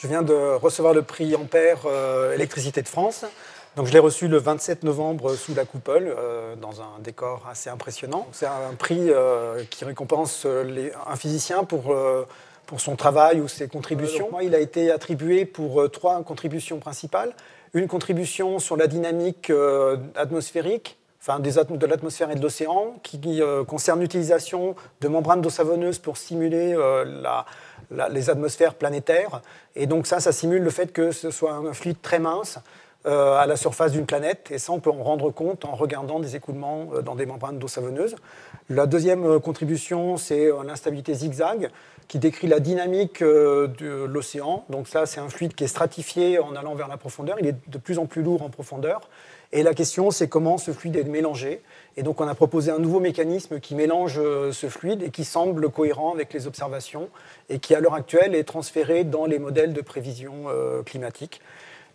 Je viens de recevoir le prix Ampère Électricité de France. Donc, je l'ai reçu le 27 novembre sous la coupole, dans un décor assez impressionnant. C'est un prix qui récompense un physicien pour son travail ou ses contributions. Il a été attribué pour 3 contributions principales. Une contribution sur la dynamique atmosphérique, enfin de l'atmosphère et de l'océan, qui concerne l'utilisation de membranes d'eau savonneuse pour simuler les atmosphères planétaires. Et donc ça simule le fait que ce soit un fluide très mince à la surface d'une planète. Et ça, on peut en rendre compte en regardant des écoulements dans des membranes d'eau savonneuse. La deuxième contribution, c'est l'instabilité zigzag, qui décrit la dynamique de l'océan. Donc ça, c'est un fluide qui est stratifié en allant vers la profondeur. Il est de plus en plus lourd en profondeur. Et la question, c'est comment ce fluide est mélangé. Et donc, on a proposé un nouveau mécanisme qui mélange ce fluide et qui semble cohérent avec les observations et qui, à l'heure actuelle, est transféré dans les modèles de prévision climatique.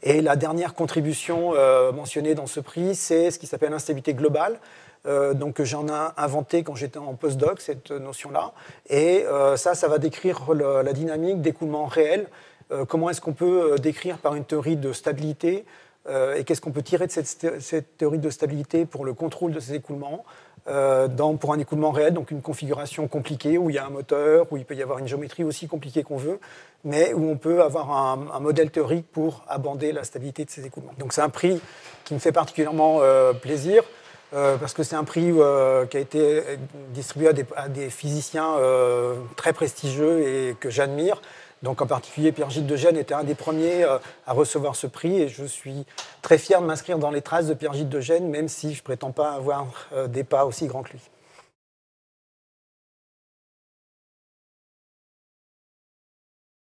Et la dernière contribution mentionnée dans ce prix, c'est ce qui s'appelle l'instabilité globale. Donc, j'en ai inventé quand j'étais en postdoc, cette notion-là. Et ça va décrire la dynamique d'écoulement réel. Comment est-ce qu'on peut décrire par une théorie de stabilité et qu'est-ce qu'on peut tirer de cette théorie de stabilité pour le contrôle de ces écoulements pour un écoulement réel, donc une configuration compliquée où il y a un moteur, où il peut y avoir une géométrie aussi compliquée qu'on veut, mais où on peut avoir un modèle théorique pour abander la stabilité de ces écoulements. Donc c'est un prix qui me fait particulièrement plaisir, parce que c'est un prix qui a été distribué à des physiciens très prestigieux et que j'admire. Donc en particulier, Pierre-Gilles de Gennes était un des premiers à recevoir ce prix et je suis très fier de m'inscrire dans les traces de Pierre-Gilles de Gennes, même si je ne prétends pas avoir des pas aussi grands que lui.